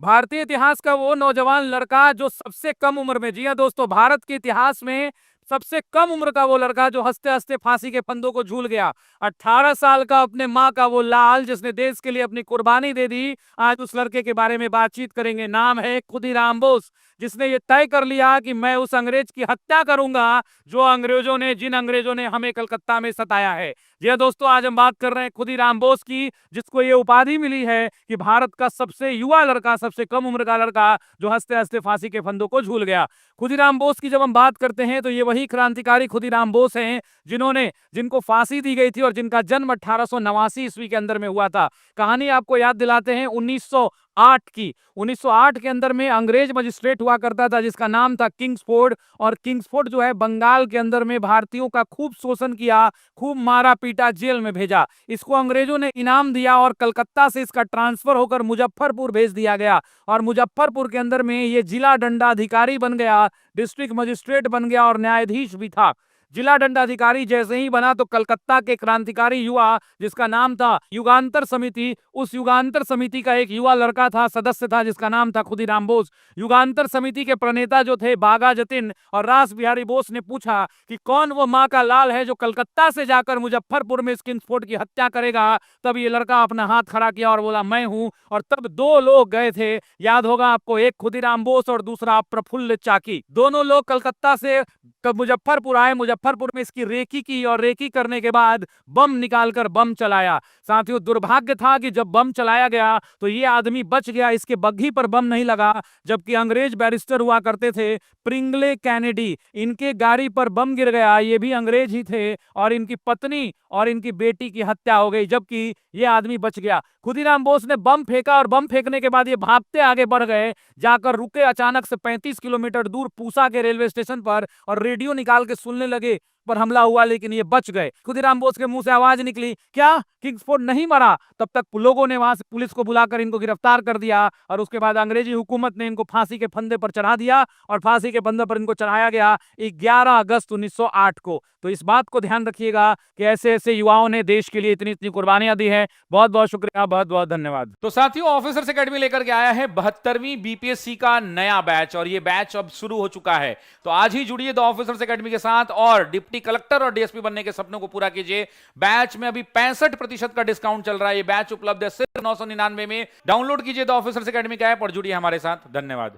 भारतीय इतिहास का वो नौजवान लड़का जो सबसे कम उम्र में, जी हाँ दोस्तों, भारत के इतिहास में सबसे कम उम्र का वो लड़का जो हंसते हंसते फांसी के फंदों को झूल गया। 18 साल का अपने माँ का वो लाल जिसने देश के लिए अपनी कुर्बानी दे दी। आज उस लड़के के बारे में बातचीत करेंगे। नाम है खुदीराम बोस, जिसने ये तय कर लिया कि मैं उस अंग्रेज की हत्या करूंगा जिन अंग्रेजों ने हमें कलकत्ता में सताया है। जी हाँ दोस्तों, आज हम बात कर रहे हैं खुदीराम बोस की, जिसको ये उपाधि मिली है कि भारत का सबसे युवा लड़का, सबसे कम उम्र का लड़का जो हंसते हंसते फांसी के फंदों को झूल गया। खुदीराम बोस की जब हम बात करते हैं तो ये वही क्रांतिकारी खुदीराम बोस हैं जिनको फांसी दी गई थी और जिनका जन्म 1889 ईस्वी के अंदर में हुआ था। कहानी आपको याद दिलाते हैं 1908 की। 1908 के अंदर में अंग्रेज मजिस्ट्रेट हुआ करता था जिसका नाम था किंग्सफोर्ड। और किंग्सफोर्ड जो है बंगाल के अंदर में भारतीयों का खूब शोषण किया, खूब मारा पीटा, जेल में भेजा। इसको अंग्रेजों ने इनाम दिया और कलकत्ता से इसका ट्रांसफर होकर मुजफ्फरपुर भेज दिया गया। और मुजफ्फरपुर के अंदर में ये जिला दंडाधिकारी बन गया, डिस्ट्रिक्ट मजिस्ट्रेट बन गया और न्यायाधीश भी था। जिला दंडाधिकारी जैसे ही बना तो कलकत्ता के क्रांतिकारी युवा जिसका नाम था युगांतर समिति, उस युगांतर समिति का एक युवा लड़का था, सदस्य था, जिसका नाम था खुदीराम बोस। युगांतर समिति के प्रणेता जो थे बागा जतिन और रास बिहारी बोस ने पूछा कि कौन वो माँ का लाल है जो कलकत्ता से जाकर मुजफ्फरपुर में किंग्सफोर्ड की हत्या करेगा। तब ये लड़का अपना हाथ खड़ा किया और बोला मैं हूं। और तब दो लोग गए थे, याद होगा आपको, एक खुदीराम बोस और दूसरा प्रफुल्ल चाकी। दोनों लोग कलकत्ता से मुजफ्फरपुर आए, मुजफ्फरपुर में इसकी रेकी की और रेकी करने के बाद बम निकालकर बम चलाया। साथियों, दुर्भाग्य था कि जब बम चलाया गया तो ये आदमी बच गया, इसके बग्घी पर बम नहीं लगा। जबकि अंग्रेज बैरिस्टर हुआ करते थे प्रिंगले कैनेडी, इनके गाड़ी पर बम गिर गया, ये भी अंग्रेज ही थे, और इनकी पत्नी और इनकी बेटी की हत्या हो गई, जबकि ये आदमी बच गया। खुदीराम बोस ने बम फेंका और बम फेंकने के बाद ये भागते आगे बढ़ गए, जाकर रुके अचानक से 35 किलोमीटर दूर पूसा के रेलवे स्टेशन पर और रेडियो निकाल के सुनने लगे। पर हमला हुआ लेकिन ये बच गए। खुदीराम बोस के मुंह से आवाज निकली, क्या किंग्सफोर्ड नहीं मरा? तब तक लोगों ने वहां से पुलिस को बुलाकर इनको गिरफ्तार कर दिया और उसके बाद अंग्रेजी हुकूमत ने इनको फांसी के फंदे पर चढ़ा दिया और फांसी के फंदे पर इनको चढ़ाया गया 11 अगस्त 1908 को। तो इस बात को ध्यान रखिएगा कि ऐसे ऐसे युवाओं ने देश के लिए इतनी इतनी कुर्बानियां दी हैं। बहुत बहुत शुक्रिया, बहुत बहुत धन्यवाद। तो साथियों, ऑफिसर्स एकेडमी लेकर के आया है 72वीं बीपीएससी का नया बैच और ये बैच अब शुरू हो चुका है। तो आज ही जुड़िए द ऑफिसर्स एकेडमी के साथ और डिप्टी कलेक्टर और डीएसपी बनने के सपनों को पूरा कीजिए। बैच में अभी 65% का डिस्काउंट चल रहा है। ये बैच उपलब्ध है सिर्फ 999 में। डाउनलोड कीजिए द ऑफिसर्स एकेडमी का ऐप और जुड़िए हमारे साथ। धन्यवाद।